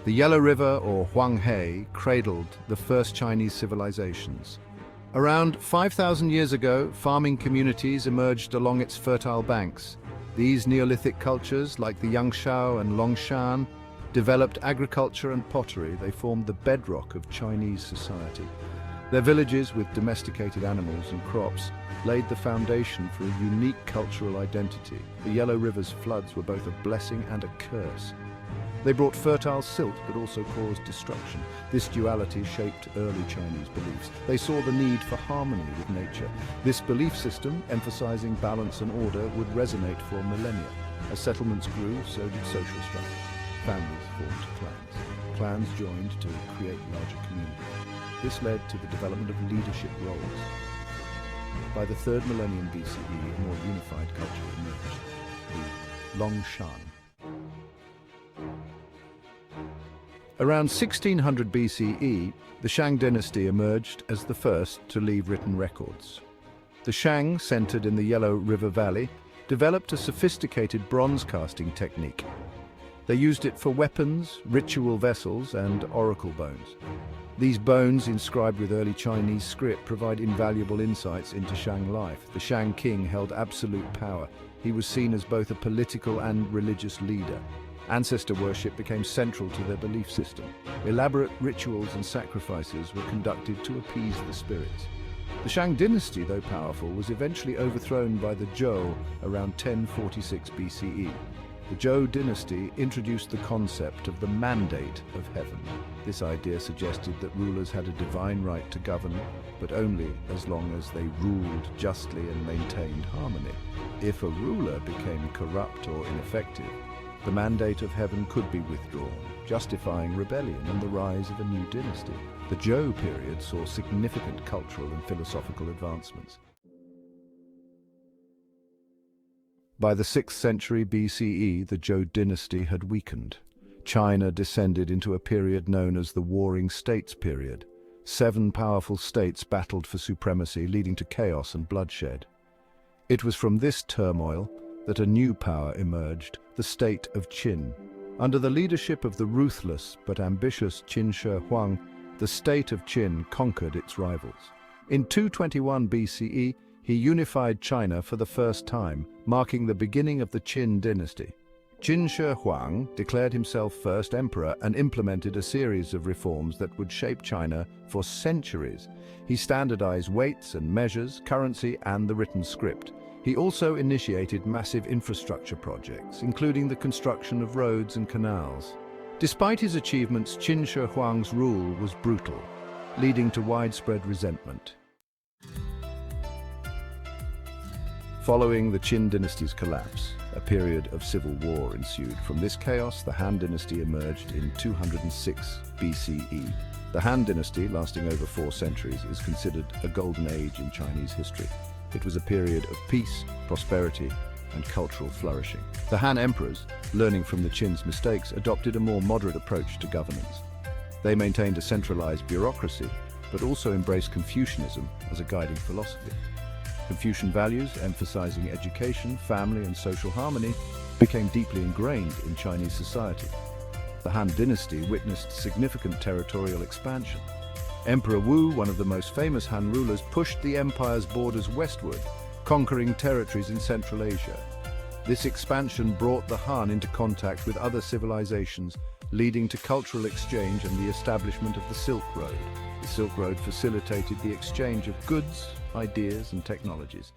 The Yellow River, or Huanghe, cradled the first Chinese civilizations. Around 5,000 years ago, farming communities emerged along its fertile banks. These Neolithic cultures, like the Yangshao and Longshan, developed agriculture and pottery. They formed the bedrock of Chinese society. Their villages, with domesticated animals and crops, laid the foundation for a unique cultural identity. The Yellow River's floods were both a blessing and a curse. They brought fertile silt but also caused destruction. This duality shaped early Chinese beliefs. They saw the need for harmony with nature. This belief system, emphasizing balance and order, would resonate for millennia. As settlements grew, so did social structures. Families formed clans. Clans joined to create larger communities. This led to the development of leadership roles. By the 3rd millennium BCE, a more unified culture emerged, the Longshan. Around 1600 BCE, the Shang dynasty emerged as the first to leave written records. The Shang, centered in the Yellow River Valley, developed a sophisticated bronze casting technique. They used it for weapons, ritual vessels, and oracle bones. These bones, inscribed with early Chinese script, provide invaluable insights into Shang life. The Shang king held absolute power. He was seen as both a political and religious leader. Ancestor worship became central to their belief system. Elaborate rituals and sacrifices were conducted to appease the spirits. The Shang dynasty, though powerful, was eventually overthrown by the Zhou around 1046 BCE. The Zhou dynasty introduced the concept of the mandate of heaven. This idea suggested that rulers had a divine right to govern, but only as long as they ruled justly and maintained harmony. If a ruler became corrupt or ineffective, the mandate of heaven could be withdrawn, justifying rebellion and the rise of a new dynasty. The Zhou period saw significant cultural and philosophical advancements. By the 6th century BCE, the Zhou dynasty had weakened. China descended into a period known as the Warring States period. 7 powerful states battled for supremacy, leading to chaos and bloodshed. It was from this turmoil that a new power emerged, the state of Qin. Under the leadership of the ruthless but ambitious Qin Shi Huang, the state of Qin conquered its rivals. In 221 BCE, he unified China for the first time, marking the beginning of the Qin dynasty. Qin Shi Huang declared himself first emperor and implemented a series of reforms that would shape China for centuries. He standardized weights and measures, currency, and the written script. He also initiated massive infrastructure projects, including the construction of roads and canals. Despite his achievements, Qin Shi Huang's rule was brutal, leading to widespread resentment. Following the Qin dynasty's collapse, a period of civil war ensued. From this chaos, the Han dynasty emerged in 206 BCE. The Han dynasty, lasting over 4 centuries, is considered a golden age in Chinese history. It was a period of peace, prosperity, and cultural flourishing. The Han emperors, learning from the Qin's mistakes, adopted a more moderate approach to governance. They maintained a centralized bureaucracy, but also embraced Confucianism as a guiding philosophy. Confucian values, emphasizing education, family, and social harmony, became deeply ingrained in Chinese society. The Han dynasty witnessed significant territorial expansion. Emperor Wu, one of the most famous Han rulers, pushed the empire's borders westward, conquering territories in Central Asia. This expansion brought the Han into contact with other civilizations, leading to cultural exchange and the establishment of the Silk Road. The Silk Road facilitated the exchange of goods, ideas, and technologies.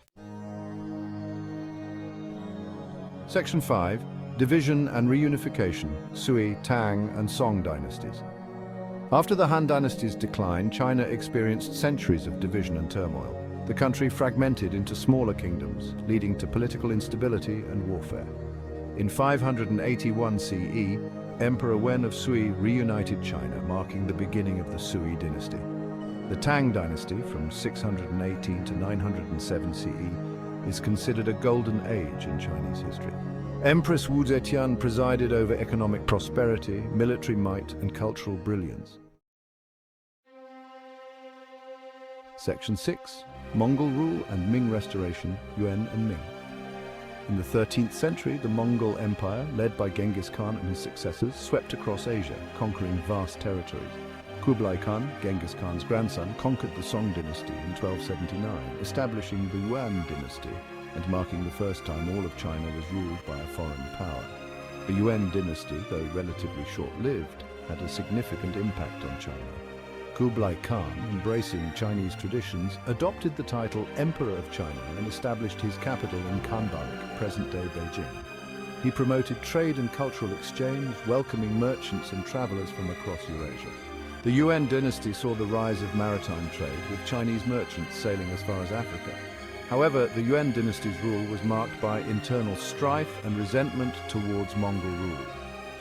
Section 5. Division and reunification, Sui, Tang, and Song dynasties. After the Han dynasty's decline, China experienced centuries of division and turmoil. The country fragmented into smaller kingdoms, leading to political instability and warfare. In 581 CE, Emperor Wen of Sui reunited China, marking the beginning of the Sui dynasty. The Tang dynasty, from 618 to 907 CE, is considered a golden age in Chinese history. Empress Wu Zetian presided over economic prosperity, military might, and cultural brilliance. Section 6. Mongol rule and Ming restoration, Yuan and Ming. In the 13th century, the Mongol Empire, led by Genghis Khan and his successors, swept across Asia, conquering vast territories. Kublai Khan, Genghis Khan's grandson, conquered the Song dynasty in 1279, establishing the Yuan dynasty and marking the first time all of China was ruled by a foreign power. The Yuan dynasty, though relatively short-lived, had a significant impact on China. Kublai Khan, embracing Chinese traditions, adopted the title Emperor of China and established his capital in Khanbarik, present-day Beijing. He promoted trade and cultural exchange, welcoming merchants and travelers from across Eurasia. The Yuan dynasty saw the rise of maritime trade, with Chinese merchants sailing as far as Africa. However, the Yuan dynasty's rule was marked by internal strife and resentment towards Mongol rule.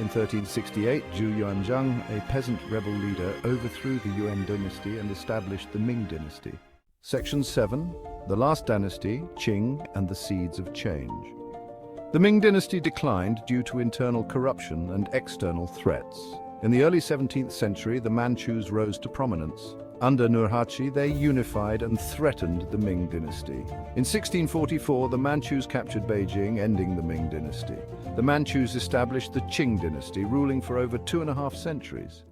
In 1368, Zhu Yuanzhang, a peasant rebel leader, overthrew the Yuan dynasty and established the Ming dynasty. Section 7. The last dynasty, Qing, and the seeds of change. The Ming dynasty declined due to internal corruption and external threats. In the early 17th century, the Manchus rose to prominence. Under Nurhaci, they unified and threatened the Ming dynasty. In 1644, the Manchus captured Beijing, ending the Ming dynasty. The Manchus established the Qing dynasty, ruling for over 2.5 centuries.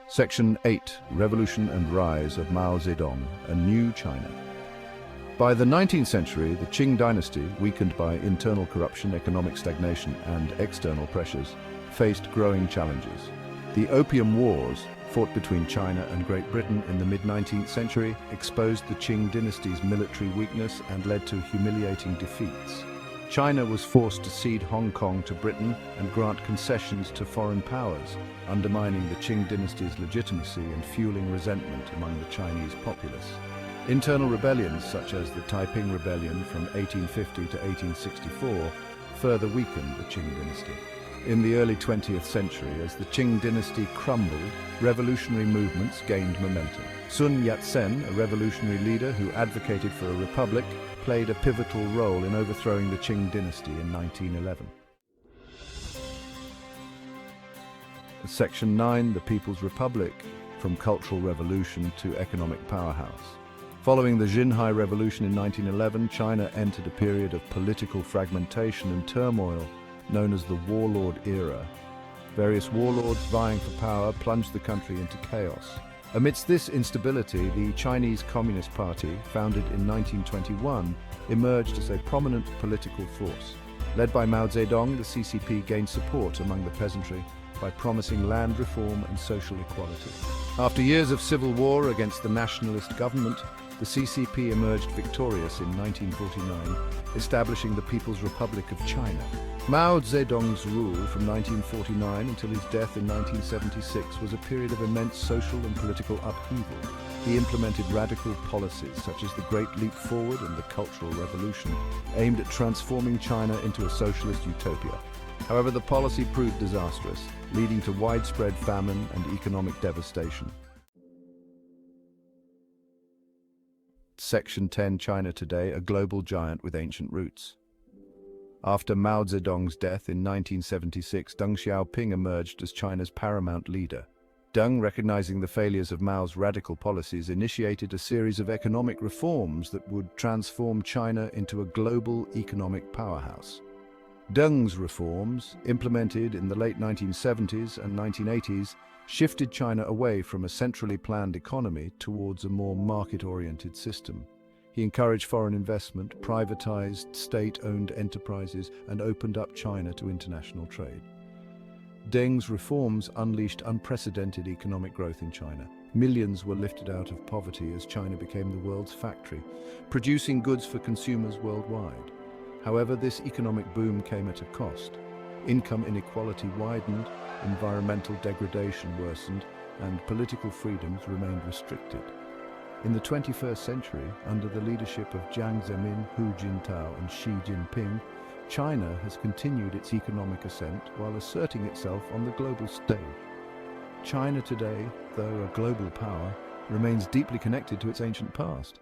Section 8. Revolution and Rise of Mao Zedong, a New China. By the 19th century, the Qing dynasty, weakened by internal corruption, economic stagnation, and external pressures, faced growing challenges. The Opium Wars, fought between China and Great Britain in the mid-19th century, exposed the Qing dynasty's military weakness and led to humiliating defeats. China was forced to cede Hong Kong to Britain and grant concessions to foreign powers, undermining the Qing dynasty's legitimacy and fueling resentment among the Chinese populace. Internal rebellions, such as the Taiping Rebellion from 1850 to 1864, further weakened the Qing dynasty. In the early 20th century, as the Qing dynasty crumbled, revolutionary movements gained momentum. Sun Yat-sen, a revolutionary leader who advocated for a republic, played a pivotal role in overthrowing the Qing dynasty in 1911. Section 9, the People's Republic, from cultural revolution to economic powerhouse. Following the Xinhai Revolution in 1911, China entered a period of political fragmentation and turmoil known as the Warlord Era. Various warlords vying for power plunged the country into chaos. Amidst this instability, the Chinese Communist Party, founded in 1921, emerged as a prominent political force. Led by Mao Zedong, the CCP gained support among the peasantry by promising land reform and social equality. After years of civil war against the nationalist government, the CCP emerged victorious in 1949, establishing the People's Republic of China. Mao Zedong's rule from 1949 until his death in 1976 was a period of immense social and political upheaval. He implemented radical policies such as the Great Leap Forward and the Cultural Revolution, aimed at transforming China into a socialist utopia. However, the policy proved disastrous, leading to widespread famine and economic devastation. Section 10, China Today, a global giant with ancient roots. After Mao Zedong's death in 1976, Deng Xiaoping emerged as China's paramount leader. Deng, recognizing the failures of Mao's radical policies, initiated a series of economic reforms that would transform China into a global economic powerhouse. Deng's reforms, implemented in the late 1970s and 1980s, shifted China away from a centrally planned economy towards a more market-oriented system. He encouraged foreign investment, privatized state-owned enterprises, and opened up China to international trade. Deng's reforms unleashed unprecedented economic growth in China. Millions were lifted out of poverty as China became the world's factory, producing goods for consumers worldwide. However, this economic boom came at a cost. Income inequality widened, environmental degradation worsened, and political freedoms remained restricted. In the 21st century, under the leadership of Jiang Zemin, Hu Jintao, and Xi Jinping, China has continued its economic ascent while asserting itself on the global stage. China today, though a global power, remains deeply connected to its ancient past.